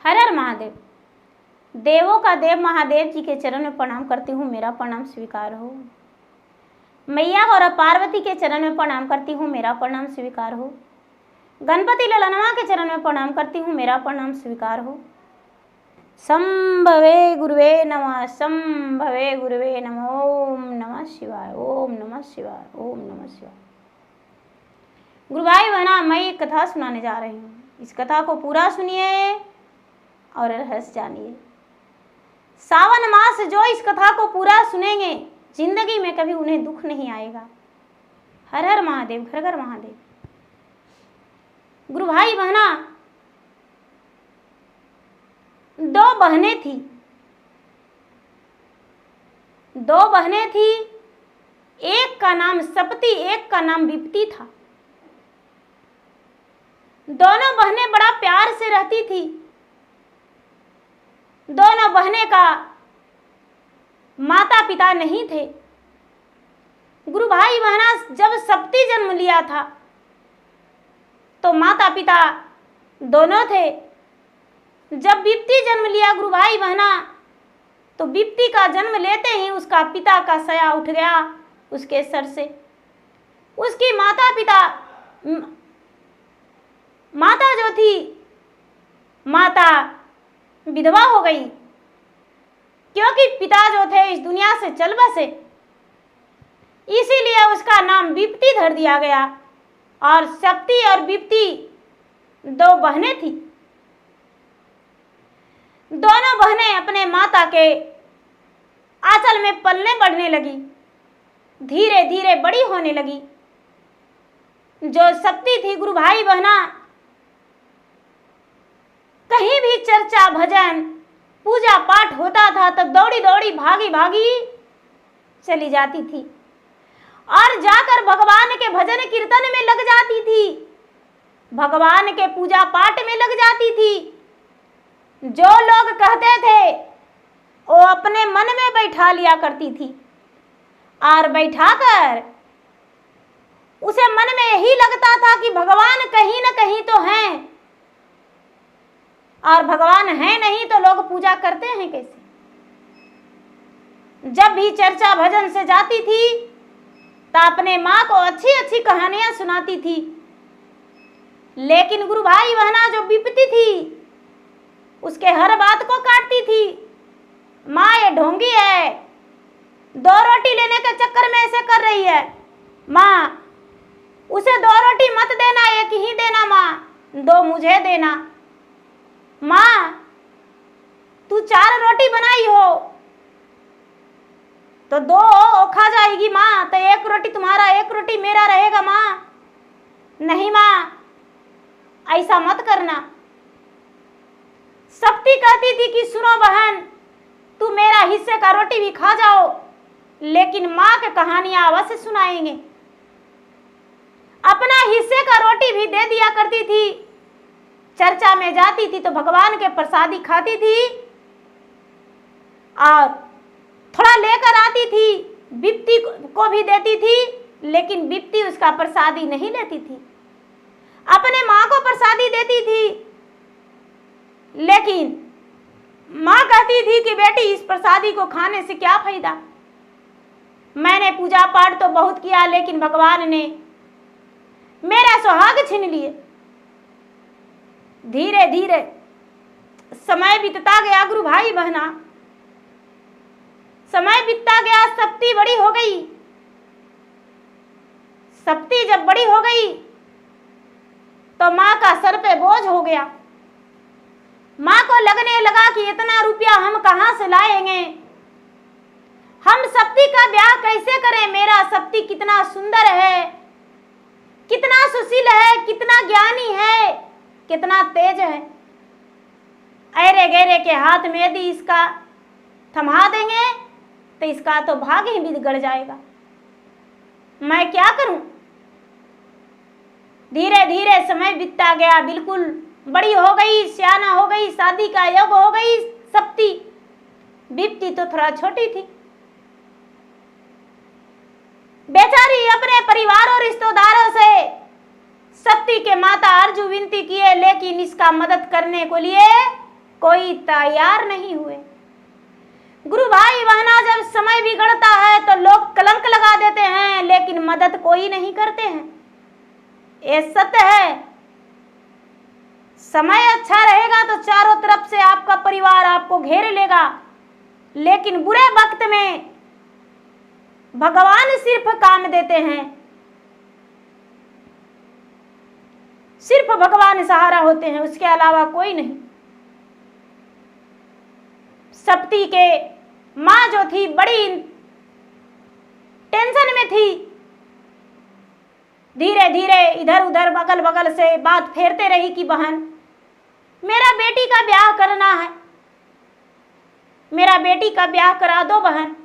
हर हर महादेव। देवों का देव महादेव जी के चरण में प्रणाम करती हूँ, मेरा प्रणाम स्वीकार हो। मैया और पार्वती के चरण में प्रणाम करती हूँ, मेरा प्रणाम स्वीकार हो। गणपति ललनवा के चरण में प्रणाम करती हूँ, मेरा प्रणाम स्वीकार हो। संभवे गुरुवे नमः, संभवे गुरुवे नमः। ओम नमः शिवाय, ओम नमः शिवाय, ओम नमः शिवाय। गुरु भाई बहना, मैं एक कथा सुनाने जा रही हूँ। इस कथा को पूरा सुनिए और रहस्य जानिए। सावन मास जो इस कथा को पूरा सुनेंगे, जिंदगी में कभी उन्हें दुख नहीं आएगा। हर हर महादेव, घर घर महादेव। गुरु भाई बहना, दो बहनें थी। एक का नाम सपती, एक का नाम विपती था। दोनों बहनें बड़ा प्यार से रहती थी। दोनों बहनें का माता पिता नहीं थे। गुरु भाई बहना, जब सपती जन्म लिया था तो माता पिता दोनों थे। जब विपती जन्म लिया गुरु भाई बहना, तो विपती का जन्म लेते ही उसका पिता का सया उठ गया उसके सर से। उसकी माता जो थी, माता विधवा हो गई, क्योंकि पिता जो थे इस दुनिया से चल बसे। इसीलिए उसका नाम विपती धर दिया गया। और सपती और विपती दो बहनें थी। दोनों बहनें अपने माता के आंचल में पलने बढ़ने लगी, धीरे धीरे बड़ी होने लगी। जो सपती थी गुरु भाई बहना, कहीं भी चर्चा भजन पूजा पाठ होता था तो दौड़ी दौड़ी भागी भागी चली जाती थी और जाकर भगवान के भजन कीर्तन में लग जाती थी, भगवान के पूजा पाठ में लग जाती थी। जो लोग कहते थे वो अपने मन में बैठा लिया करती थी और बैठाकर उसे मन में यही लगता था कि भगवान कहीं न कहीं तो हैं, और भगवान है नहीं तो लोग पूजा करते हैं कैसे। जब भी चर्चा भजन से जाती थी तो अपने माँ को अच्छी अच्छी कहानियां सुनाती थी। लेकिन गुरु भाई बहना, जो विपती थी उसके हर बात को काटती थी। माँ ये ढोंगी है, 2 रोटी लेने के चक्कर में ऐसे कर रही है। माँ उसे 2 रोटी मत देना, 1 ही देना। माँ 2 मुझे देना। माँ तू 4 रोटी बनाई हो तो 2 खा जाएगी। माँ तो 1 रोटी तुम्हारा, 1 रोटी मेरा रहेगा। माँ नहीं माँ, ऐसा मत करना। सपती कहती थी कि सुनो बहन, तू मेरा हिस्से का रोटी भी खा जाओ, लेकिन माँ के कहानियां अवश्य सुनाएंगे। अपना हिस्से का रोटी भी दे दिया करती थी। चर्चा में जाती थी तो भगवान के प्रसादी खाती थी और थोड़ा लेकर आती थी, विपती को भी देती थी, लेकिन विपती उसका प्रसादी नहीं लेती थी। अपने माँ को प्रसादी देती थी, लेकिन माँ कहती थी कि बेटी इस प्रसादी को खाने से क्या फायदा। मैंने पूजा पाठ तो बहुत किया, लेकिन भगवान ने मेरा सुहाग छीन लिए। धीरे धीरे समय बीतता गया गुरु भाई बहना, समय बीतता गया। सपती बड़ी हो गई। सपती जब बड़ी हो गई तो माँ का सर पे बोझ हो गया। माँ को लगने लगा कि इतना रुपया हम कहाँ से लाएंगे, हम सपती का ब्याह कैसे करें। मेरा सपती कितना सुंदर है, कितना सुशील है, कितना ज्ञानी है, कितना तेज है। ऐरे गैरे के हाथ में यदि इसका थमा देंगे तो इसका तो भाग ही बिगड़ जाएगा। मैं क्या करूं। धीरे धीरे समय बीतता गया। बिल्कुल बड़ी हो गई, सियाना हो गई, शादी का योग हो गई सपती। विपती तो थोड़ा छोटी थी। बेचारी अपने परिवार और रिश्तेदारों से सपती के माता अर्जु विनती किए, लेकिन इसका मदद करने को लिए कोई तैयार नहीं हुए। गुरु भाई बहना, जब समय बिगड़ता है तो लोग कलंक लगा देते हैं, लेकिन मदद कोई नहीं करते हैं। ये सत्य है। समय अच्छा रहेगा तो चारों तरफ से आपका परिवार आपको घेर लेगा, लेकिन बुरे वक्त में भगवान सिर्फ काम देते हैं। सिर्फ भगवान सहारा होते हैं, उसके अलावा कोई नहीं। सप्ती के माँ जो थी बड़ी टेंशन में थी। धीरे धीरे इधर उधर बगल बगल से बात फेरते रही कि बहन, मेरा बेटी का ब्याह करना है, मेरा बेटी का ब्याह करा दो बहन।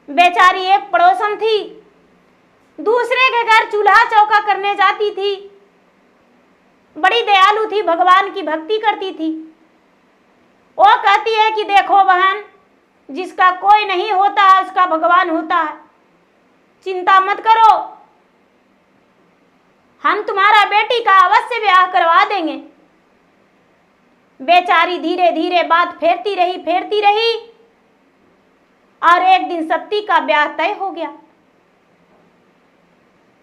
बेचारी एक पड़ोसन थी, दूसरे के घर चूल्हा चौका करने जाती थी, बड़ी दयालु थी, भगवान की भक्ति करती थी। वो कहती है कि देखो बहन, जिसका कोई नहीं होता है उसका भगवान होता है, चिंता मत करो, हम तुम्हारा बेटी का अवश्य ब्याह करवा देंगे। बेचारी धीरे धीरे बात फेरती रही और एक दिन सप्ती का ब्याह तय हो गया।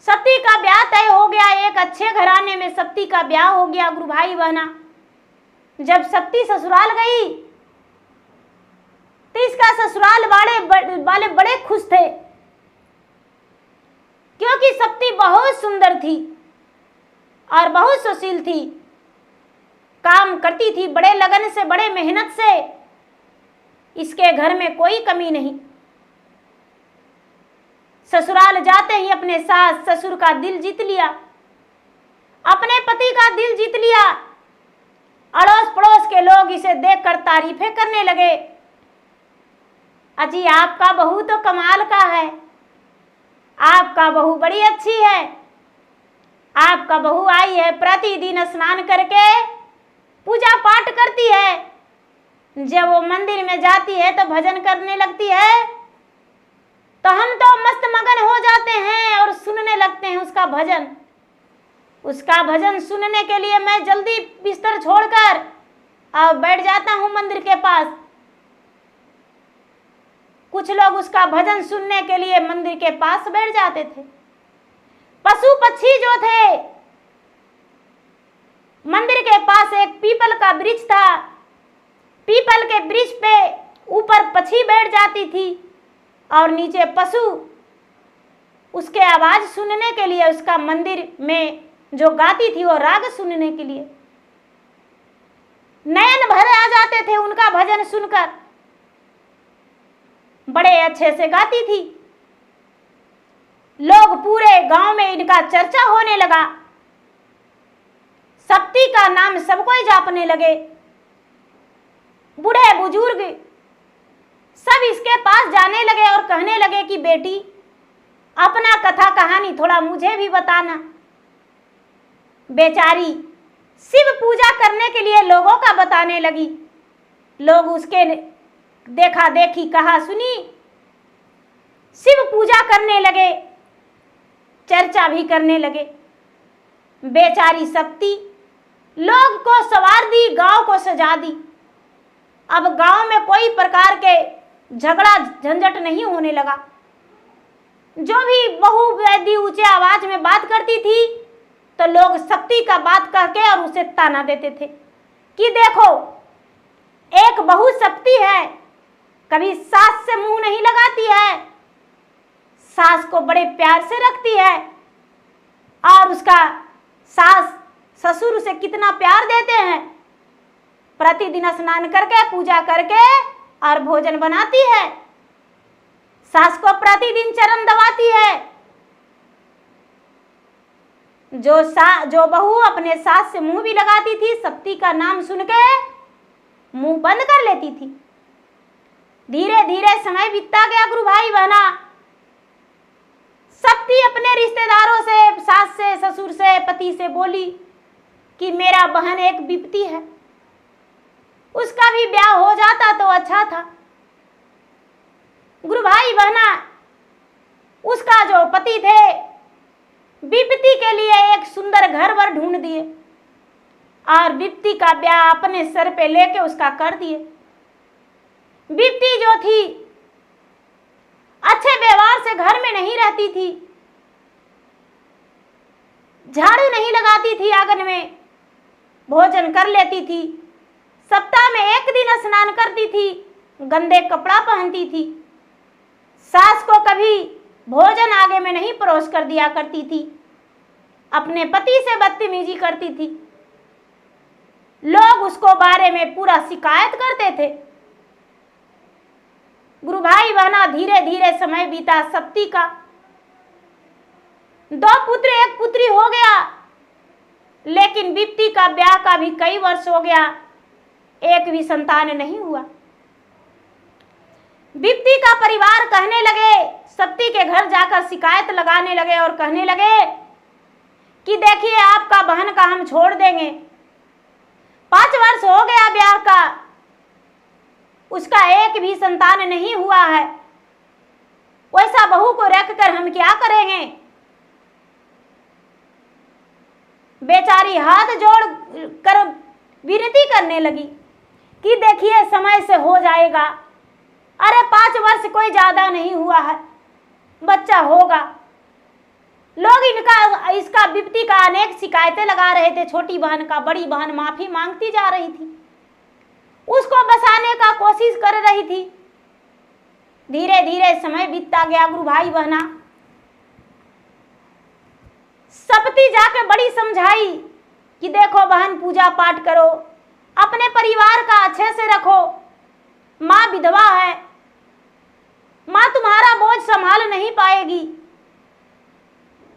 सप्ती का ब्याह तय हो गया, एक अच्छे घराने में सप्ती का ब्याह हो गया। गुरु भाई बहना, जब सप्ती ससुराल गई तो इसका ससुराल वाले बड़े खुश थे, क्योंकि सप्ती बहुत सुंदर थी और बहुत सुशील थी, काम करती थी बड़े लगन से, बड़े मेहनत से। इसके घर में कोई कमी नहीं। ससुराल जाते ही अपने सास ससुर का दिल जीत लिया, अपने पति का दिल जीत लिया। अड़ोस पड़ोस के लोग इसे देखकर तारीफें करने लगे। अजी आपका बहू तो कमाल का है, आपका बहू बड़ी अच्छी है, आपका बहू आई है प्रतिदिन स्नान करके पूजा पाठ करती है, जब वो मंदिर में जाती है तो भजन करने लगती है तो हम तो मस्त मगन हो जाते हैं और सुनने लगते हैं उसका भजन। उसका भजन सुनने के लिए मैं जल्दी बिस्तर छोड़कर और बैठ जाता हूँ मंदिर के पास। कुछ लोग उसका भजन सुनने के लिए मंदिर के पास बैठ जाते थे। पशु पक्षी जो थे, मंदिर के पास एक पीपल का वृक्ष था, पीपल के वृक्ष पे ऊपर पक्षी बैठ जाती थी और नीचे पशु उसके आवाज सुनने के लिए, उसका मंदिर में जो गाती थी वो राग सुनने के लिए नयन भरे आ जाते थे उनका भजन सुनकर। बड़े अच्छे से गाती थी, लोग पूरे गांव में इनका चर्चा होने लगा। सप्ती का नाम सब कोई जापने लगे। बूढ़े बुजुर्ग सब इसके पास जाने लगे और कहने लगे कि बेटी, अपना कथा कहानी थोड़ा मुझे भी बताना। बेचारी शिव पूजा करने के लिए लोगों का बताने लगी। लोग उसके देखा देखी कहा सुनी शिव पूजा करने लगे, चर्चा भी करने लगे। बेचारी सप्ती लोग को सवार दी, गांव को सजा दी। अब गांव में कोई प्रकार के झगड़ा झंझट नहीं होने लगा। जो भी बहू यदि ऊंचे आवाज में बात करती थी तो लोग सप्ती का बात करके और उसे ताना देते थे कि देखो एक बहू सप्ती है, कभी सास से मुंह नहीं लगाती है, सास को बड़े प्यार से रखती है और उसका सास ससुर उसे कितना प्यार देते हैं, प्रतिदिन स्नान करके पूजा करके और भोजन बनाती है, सास को प्रतिदिन चरण दबाती है। जो बहू अपने सास से मुंह भी लगाती थी, सप्ती का नाम सुन के मुंह बंद कर लेती थी। धीरे धीरे समय बीतता गया। गुरु भाई बहना, सप्ती अपने रिश्तेदारों से, सास से, ससुर से, पति से बोली कि मेरा बहन एक विपत्ति है, उसका भी ब्याह हो जाता तो अच्छा था। गुरु भाई बहना, उसका जो पति थे विपत्ति के लिए एक सुंदर घर वर ढूंढ दिए और बिप्ती का ब्याह अपने सर पे लेके उसका कर दिए। बिप्ती जो थी अच्छे व्यवहार से घर में नहीं रहती थी, झाड़ू नहीं लगाती थी, आंगन में भोजन कर लेती थी, सप्ताह में एक दिन स्नान करती थी, गंदे कपड़ा पहनती थी, सास को कभी भोजन आगे में नहीं परोस कर दिया करती थी, अपने पति से बदतमीजी करती थी। लोग उसको बारे में पूरा शिकायत करते थे। गुरु भाई बहना धीरे धीरे समय बीता। सप्ती का 2 पुत्र 1 पुत्री हो गया, लेकिन बिप्ती का ब्याह का भी कई वर्ष हो गया, एक भी संतान नहीं हुआ। बिप्ती का परिवार कहने लगे, सप्ती के घर जाकर शिकायत लगाने लगे और कहने लगे कि देखिए आपका बहन का हम छोड़ देंगे, 5 वर्ष हो गया ब्याह का, उसका एक भी संतान नहीं हुआ है, वैसा बहू को रखकर हम क्या करेंगे। बेचारी हाथ जोड़ कर विनती करने लगी कि देखिए समय से हो जाएगा, अरे 5 वर्ष कोई ज्यादा नहीं हुआ है, बच्चा होगा। लोग इसका बिप्ती का अनेक शिकायतें लगा रहे थे। छोटी बहन का बड़ी बहन माफी मांगती जा रही थी, उसको बसाने का कोशिश कर रही थी। धीरे धीरे समय बीतता गया। गुरु भाई बहना सप्ती जाके बड़ी समझाई कि देखो बहन, पूजा पाठ करो, अपने परिवार का अच्छे से रखो, माँ विधवा है, माँ तुम्हारा बोझ संभाल नहीं पाएगी,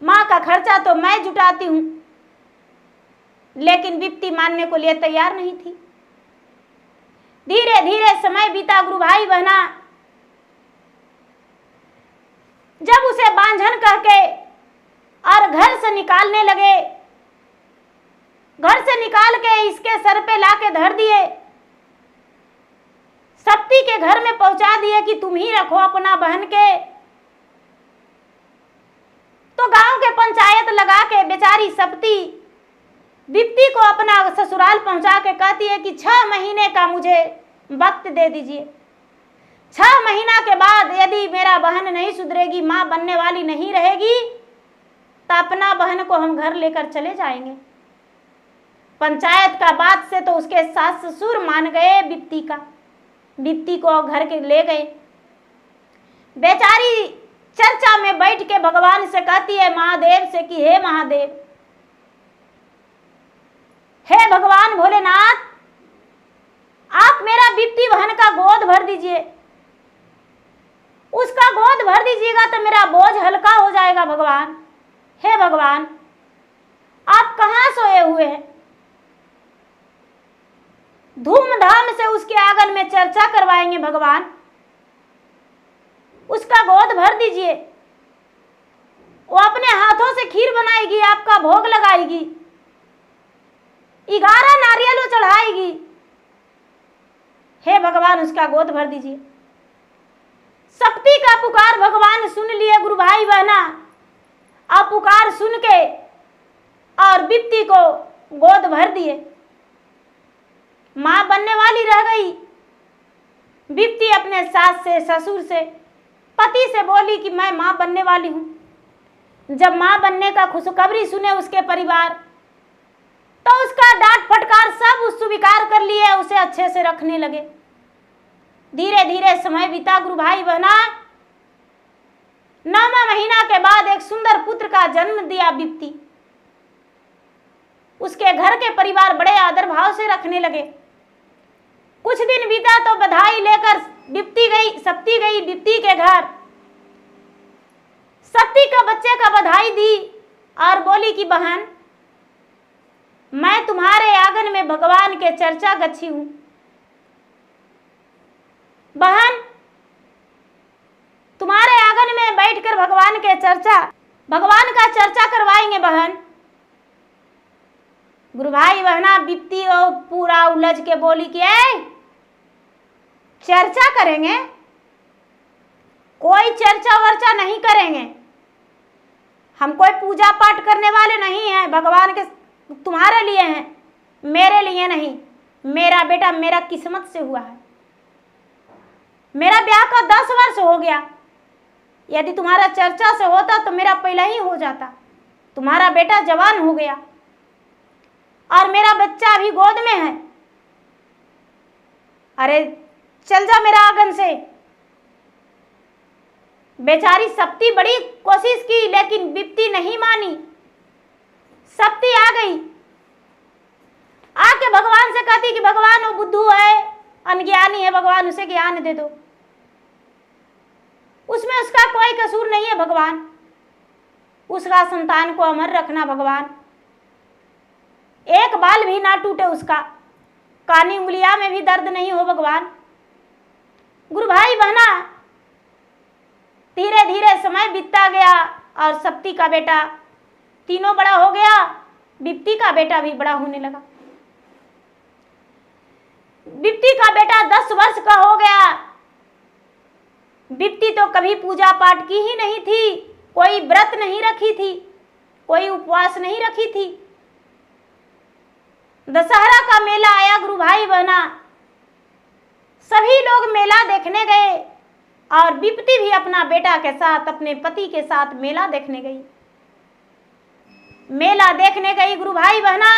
माँ का खर्चा तो मैं जुटाती हूं। लेकिन बिप्ती मानने को लिए तैयार नहीं थी। धीरे धीरे समय बीता। गुरु भाई बहना जब उसे बांझन कह के और घर से निकालने लगे, घर से निकाल के इसके सर पे लाके धर दिए, सप्ती के घर में पहुंचा दिए कि तुम ही रखो अपना बहन के। तो गांव के पंचायत लगा के बेचारी सप्ती बिप्ती को अपना ससुराल पहुंचा के कहती है कि 6 महीने का मुझे वक्त दे दीजिए, 6 महीना के बाद यदि मेरा बहन नहीं सुधरेगी, मां बनने वाली नहीं रहेगी, तो अपना बहन को हम घर लेकर चले जाएंगे। पंचायत का बात से तो उसके सास ससुर मान गए बिप्ती को घर के ले गए। बेचारी चर्चा में बैठ के भगवान से कहती है महादेव से कि हे महादेव, हे भगवान भोलेनाथ, आप मेरा बिप्ती बहन का गोद भर दीजिए, उसका गोद भर दीजिएगा तो मेरा बोझ हल्का हो जाएगा। भगवान, हे भगवान, आप कहां सोए हुए हैं? धूमधाम से उसके आंगन में चर्चा करवाएंगे भगवान, उसका गोद भर दीजिए, वो अपने हाथों से खीर बनाएगी, आपका भोग लगाएगी, 11 नारियल चढ़ाएगी। हे भगवान, उसका गोद भर दीजिए। सप्ती का पुकार भगवान सुन लिए। गुरु भाई बहना आप पुकार सुन के और बिप्ती को गोद भर दिए। मां बनने वाली रह गई। बिप्ती अपने सास से, ससुर से, पति से बोली कि मैं मां बनने वाली हूं। जब मां बनने का खुशखबरी सुने उसके परिवार, तो उसका डांट फटकार सब स्वीकार कर लिए, उसे अच्छे से रखने लगे। धीरे धीरे समय बीता। गुरु भाई बहना 9वां महीना के बाद एक सुंदर पुत्र का जन्म दिया बिप्ती। उसके घर के परिवार बड़े आदर भाव से रखने लगे। कुछ दिन बीता तो बधाई लेकर सप्ती गई बिप्ती के घर। सप्ती का बच्चे का बधाई दी और बोली कि बहन, मैं तुम्हारे आंगन में भगवान के चर्चा गच्छी हूं। बहन, तुम्हारे आंगन में बैठकर भगवान का चर्चा करवाएंगे बहन। गुरु भाई बहना बिप्ती और पूरा उलझ के बोली कि चर्चा करेंगे? कोई चर्चा वर्चा नहीं करेंगे, हम कोई पूजा पाठ करने वाले नहीं हैं, भगवान के तुम्हारे लिए हैं, मेरे लिए नहीं, मेरा बेटा मेरा किस्मत से हुआ है। मेरा ब्याह का 10 वर्ष हो गया। यदि तुम्हारा चर्चा से होता तो मेरा पहला ही हो जाता। तुम्हारा बेटा जवान हो गया और मेरा बच्चा अभी गोद में है। अरे चल जा मेरा आंगन से। बेचारी सप्ती बड़ी कोशिश की, लेकिन बिप्ती नहीं मानी। सप्ती आ गई, आके भगवान से कहती कि भगवान वो बुद्धू है, अनज्ञानी है, भगवान उसे ज्ञान दे दो। उसमें उसका कोई कसूर नहीं है भगवान, उसका संतान को अमर रखना भगवान। एक बाल भी ना टूटे उसका, कानी उंगलियां में भी दर्द नहीं हो भगवान। गुरु भाई बहना, धीरे धीरे समय बीतता गया और सप्ती का बेटा तीनों बड़ा हो गया, बिप्ती का बेटा भी बड़ा होने लगा। बिप्ती का बेटा 10 वर्ष का हो गया। बिप्ती तो कभी पूजा पाठ की ही नहीं थी, कोई व्रत नहीं रखी थी, कोई उपवास नहीं रखी थी। दशहरा का मेला आया गुरु भाई बहना, सभी लोग मेला देखने गए और बिप्ती भी अपना बेटा के साथ, अपने पति के साथ मेला देखने गई। मेला देखने गई गुरु भाई बहना,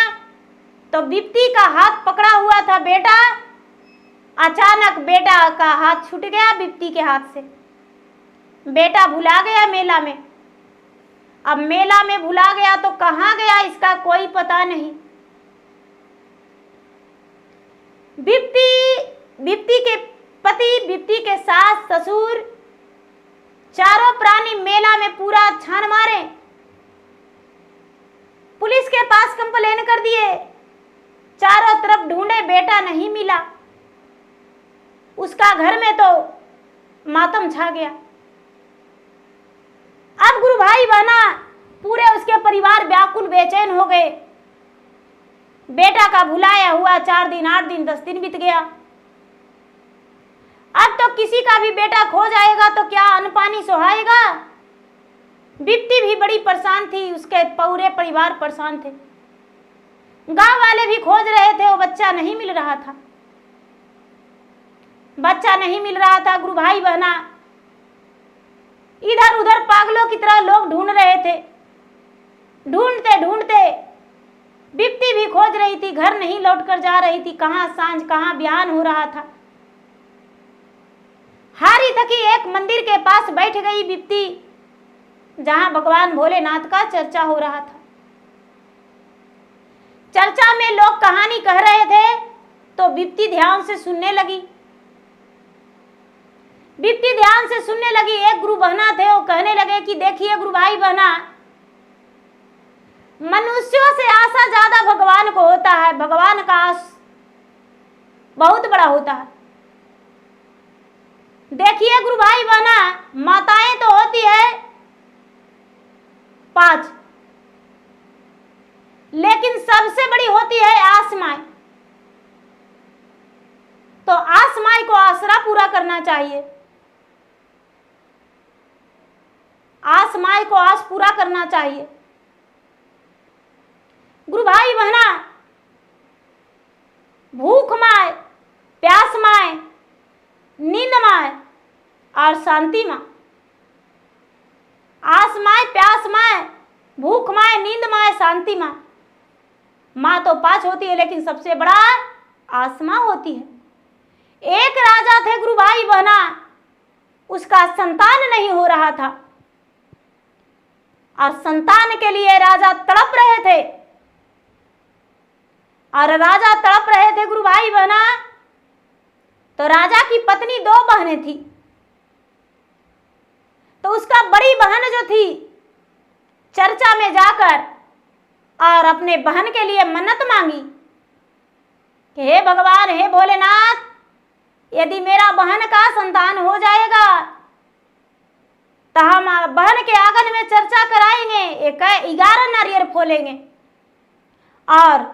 तो बिप्ती का हाथ पकड़ा हुआ था बेटा। अचानक बेटा का हाथ छूट गया बिप्ती के हाथ से। बेटा भुला गया मेला में। अब मेला में भुला गया तो कहाँ गया इसका कोई पता नहीं। बिप्ती के पति, बिप्ती के सास ससुर, चारों प्राणी मेला में पूरा छान मारे। पुलिस के पास कंप्लेन कर दिए, चारों तरफ ढूंढे, बेटा नहीं मिला। उसका घर में तो मातम छा गया। अब गुरु भाई बहना, पूरे उसके परिवार व्याकुल बेचैन हो गए। बेटा का भुलाया हुआ 4 दिन, 8 दिन, 10 दिन बीत गया। अब तो किसी का भी बेटा खो जाएगा तो क्या अन्न पानी सुहाएगा। बिप्ती भी बड़ी परेशान थी, उसके पूरे परिवार परेशान थे। गांव वाले भी खोज रहे थे, वो बच्चा नहीं मिल रहा था। बच्चा नहीं मिल रहा था गुरु भाई बहना। इधर उधर पागलों की तरह लोग ढूंढ रहे थे। ढूंढते ढूंढते बिप्ती भी खोज रही थी, घर नहीं लौट कर जा रही थी। कहां सांझ, कहां बिहान हो रहा था। हारी थकी एक मंदिर के पास बैठ गई बिप्ती, जहां भगवान भोलेनाथ का चर्चा हो रहा था। चर्चा में लोग कहानी कह रहे थे तो बिप्ती ध्यान से सुनने लगी। बिप्ती ध्यान से सुनने लगी। एक गुरु बहना थे, वो कहने लगे कि देखिए गुरु भाई बहना, मनुष्यों से आशा ज्यादा भगवान को होता है। भगवान का आस बहुत बड़ा होता है। देखिए गुरु भाई बहना, माताएं तो होती है 5, लेकिन सबसे बड़ी होती है आसमाएं। तो आसमाई को आसरा पूरा करना चाहिए। आसमाई को आस पूरा करना चाहिए। गुरु भाई बहना, भूख माए, प्यास माए, नींद माए और शांति माए। आस माए, प्यास माए, भूख माए, नींद माए, शांति माए। माँ तो 5 होती है, लेकिन सबसे बड़ा आसमां होती है। एक राजा थे गुरु भाई बहना, उसका संतान नहीं हो रहा था और संतान के लिए राजा तड़प रहे थे। और राजा तड़प रहे थे गुरु भाई बहना, तो राजा की पत्नी 2 बहनें थी। तो उसका बड़ी बहन जो थी, चर्चा में जाकर और अपने बहन के लिए मन्नत मांगी कि हे भगवान, हे भोलेनाथ, यदि मेरा बहन का संतान हो जाएगा तो हम बहन के आंगन में चर्चा कराएंगे, 11 नारियल फोलेंगे और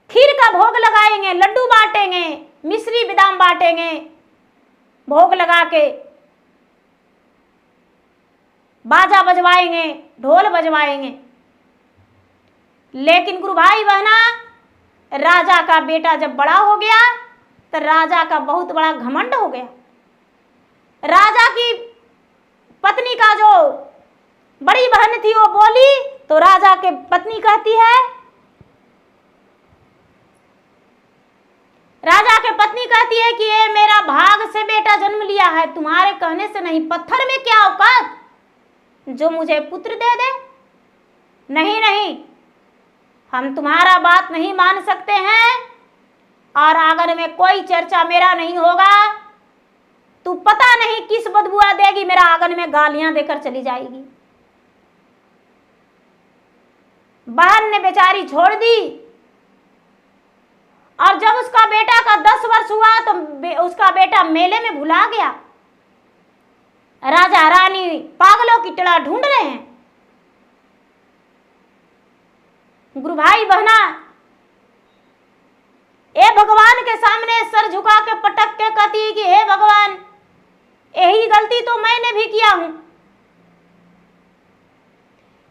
खीर का भोग लगाएंगे, लड्डू बांटेंगे, मिश्री बादाम बांटेंगे, भोग लगा के बाजा बजवाएंगे, ढोल बजवाएंगे। लेकिन गुरु भाई बहना, राजा का बेटा जब बड़ा हो गया तो राजा का बहुत बड़ा घमंड हो गया। राजा की पत्नी का जो बड़ी बहन थी वो बोली तो राजा के पत्नी कहती है, राजा के पत्नी कहती है कि ये मेरा भाग से बेटा जन्म लिया है, तुम्हारे कहने से नहीं। पत्थर में क्या औकात जो मुझे पुत्र दे दे? नहीं नहीं, हम तुम्हारा बात नहीं मान सकते हैं और आंगन में कोई चर्चा मेरा नहीं होगा। तू पता नहीं किस बदबुआ देगी, मेरा आंगन में गालियां देकर चली जाएगी। बहन ने बेचारी छोड़ दी और जब उसका बेटा का 10 वर्ष हुआ तो उसका बेटा मेले में भुला गया। राजा रानी पागलों की तरह ढूंढ रहे हैं। गुरु भाई बहना, ए भगवान के सामने सर झुका के पटक के कहती है कि हे भगवान, यही गलती तो मैंने भी किया हूं,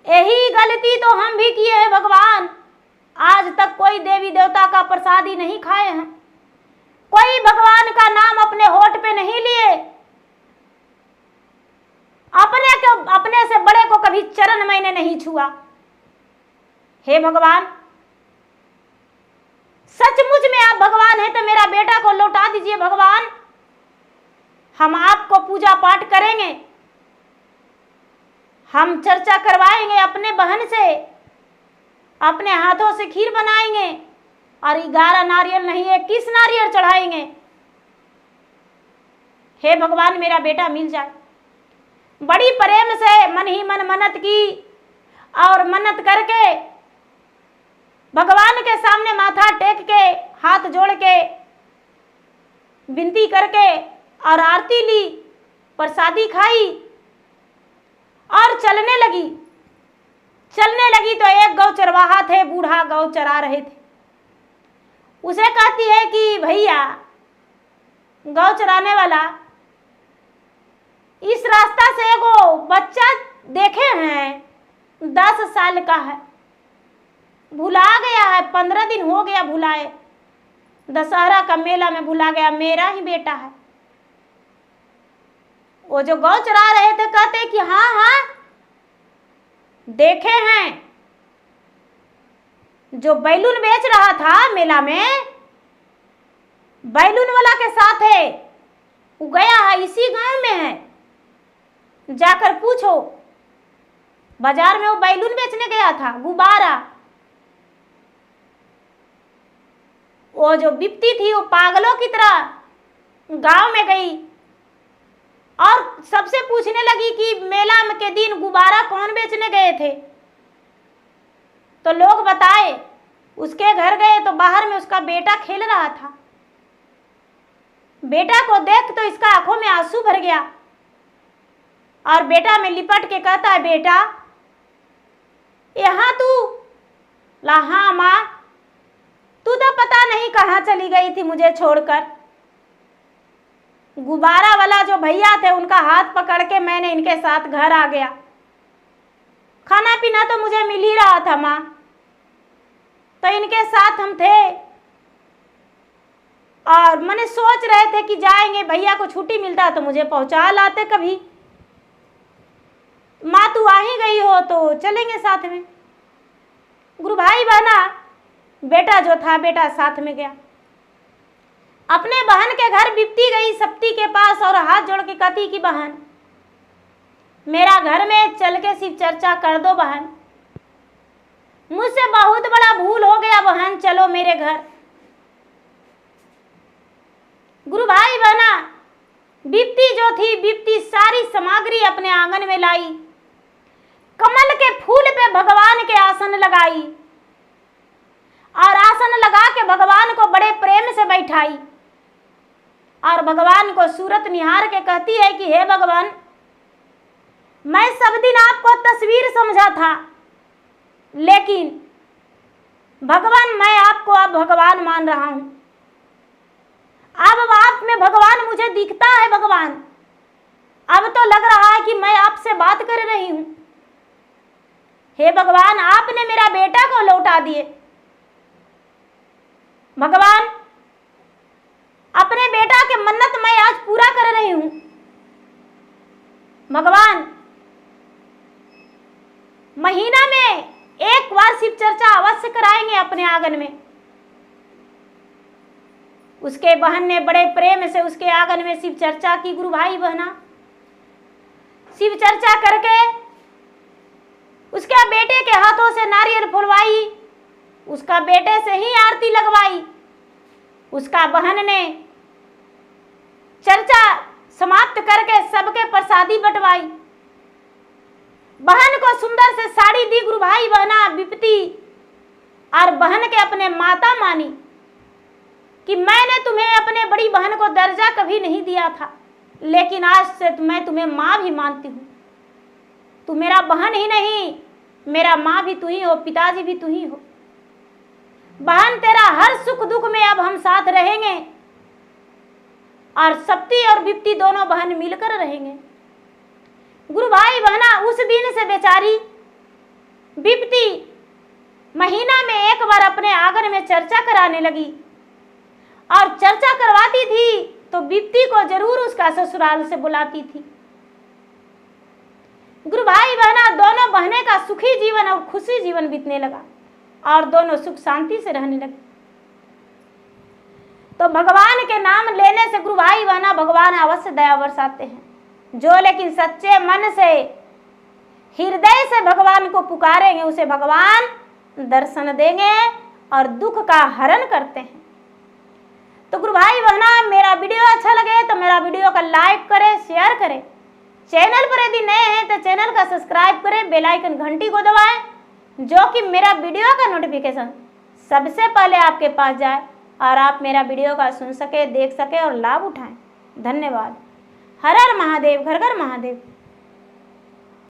यही गलती तो हम भी किए हैं भगवान। आज तक कोई देवी देवता का प्रसादी नहीं खाए हैं, कोई भगवान का नाम अपने होठ पे नहीं लिए, अपने से बड़े को कभी चरण मैंने नहीं छुआ। हे भगवान, सचमुच में आप भगवान हैं तो मेरा बेटा को लौटा दीजिए भगवान। हम आपको पूजा पाठ करेंगे, हम चर्चा करवाएंगे अपने बहन से, अपने हाथों से खीर बनाएंगे और 11 नारियल नहीं 21 नारियल चढ़ाएंगे। हे भगवान, मेरा बेटा मिल जाए। बड़ी प्रेम से मन ही मन मन्नत की और मन्नत करके भगवान के सामने माथा टेक के हाथ जोड़ के विनती करके और आरती ली, प्रसादी खाई और चलने लगी तो एक गौ चरवाहा थे, बूढ़ा गौ चरा रहे थे। उसे कहती है कि भैया गौ चराने वाला, इस रास्ता से एगो बच्चा देखे हैं 10 साल का है, भुला गया है, 15 दिन हो गया भुलाए, दशहरा का मेला में भुला गया, मेरा ही बेटा है। वो जो गौ चरा रहे थे कहते कि हाँ हाँ देखे हैं, जो बैलून बेच रहा था मेला में, बैलून वाला के साथ है, वो गया है, इसी गांव में है, जाकर पूछो। बाजार में वो बैलून बेचने गया था, गुब्बारा। वो जो बिप्ती थी वो पागलों की तरह गांव में गई और सबसे पूछने लगी कि मेला के दिन गुब्बारा कौन बेचने गए थे। तो लोग बताए, उसके घर गए तो बाहर में उसका बेटा खेल रहा था। बेटा को देख तो इसका आंखों में आंसू भर गया और बेटा में लिपट के कहता है, बेटा यहाँ तू? ला हाँ माँ, तू तो पता नहीं कहाँ चली गई थी मुझे छोड़कर। गुब्बारा वाला जो भैया थे उनका हाथ पकड़ के मैंने इनके साथ घर आ गया। खाना पीना तो मुझे मिल ही रहा था माँ, तो इनके साथ हम थे और मैंने सोच रहे थे कि जाएंगे, भैया को छुट्टी मिलता तो मुझे पहुंचा लाते कभी। माँ तू आ ही गई हो तो चलेंगे साथ में। गुरु भाई बहना, बेटा जो था बेटा साथ में गया। अपने बहन के घर बिप्ती गई सप्ती के पास और हाथ जोड़ के कहती कि बहन मेरा घर में चल के शिव चर्चा कर दो बहन, मुझसे बहुत बड़ा भूल हो गया बहन, चलो मेरे घर। गुरु भाई बहना, बिप्ती जो थी, बिप्ती सारी सामग्री अपने आंगन में लाई, कमल के फूल पे भगवान के आसन लगाई और आसन लगा के भगवान को बड़े प्रेम से बैठाई और भगवान को सूरत निहार के कहती है कि हे भगवान, मैं सब दिन आपको तस्वीर समझा था, लेकिन भगवान मैं आपको अब भगवान मान रहा हूं। अब आप में भगवान मुझे दिखता है भगवान, अब तो लग रहा है कि मैं आपसे बात कर रही हूं। हे भगवान, आपने मेरा बेटा को लौटा दिए। भगवान, अपने बेटा के मन्नत मैं आज पूरा कर रही हूं। भगवान, महीना में एक बार शिव चर्चा अवश्य कराएंगे अपने आंगन में। उसके बहन ने बड़े प्रेम से उसके आंगन में शिव चर्चा की। गुरु भाई बहना, शिव चर्चा करके उसके बेटे के हाथों से नारियल फुलवाई, उसका बेटे से ही आरती लगवाई। उसका बहन ने चर्चा समाप्त करके सबके प्रसादी बंटवाई। बहन को सुंदर से साड़ी दी गुरु भाई बहना विपत्ति, और बहन के अपने माता मानी कि मैंने तुम्हें अपने बड़ी बहन को दर्जा कभी नहीं दिया था, लेकिन आज से मैं तुम्हें माँ भी मानती हूँ। तू मेरा बहन ही नहीं, मेरा माँ भी तू ही हो, पिताजी भी तू ही हो। बहन, तेरा हर सुख दुख में अब हम साथ रहेंगे, और सप्ती और विपत्ति दोनों बहन मिलकर रहेंगे। गुरु भाई बहना, उस दिन से बेचारी विपत्ति महीना में एक बार अपने आंगन में चर्चा कराने लगी, और चर्चा करवाती थी तो विपत्ति को जरूर उसका ससुराल से बुलाती थी। गुरु भाई बहना, दोनों बहनें का सुखी जीवन और खुशी जीवन बीतने लगा, और दोनों सुख शांति से रहने लगे। तो भगवान के नाम लेने से गुरु भाई बहना भगवान अवश्य दया बरसाते हैं। जो लेकिन सच्चे मन से हृदय से भगवान को पुकारेंगे, उसे भगवान दर्शन देंगे और दुख का हरण करते हैं। तो गुरु भाई बहना, मेरा वीडियो अच्छा लगे तो मेरा वीडियो का लाइक करें, शेयर करें। चैनल पर यदि नए हैं तो चैनल का सब्सक्राइब करें, बेल आइकन घंटी को दबाएं, जो कि मेरा वीडियो का नोटिफिकेशन सबसे पहले आपके पास जाए और आप मेरा वीडियो का सुन सके, देख सके और लाभ उठाएं। धन्यवाद। हर हर महादेव, घर घर महादेव।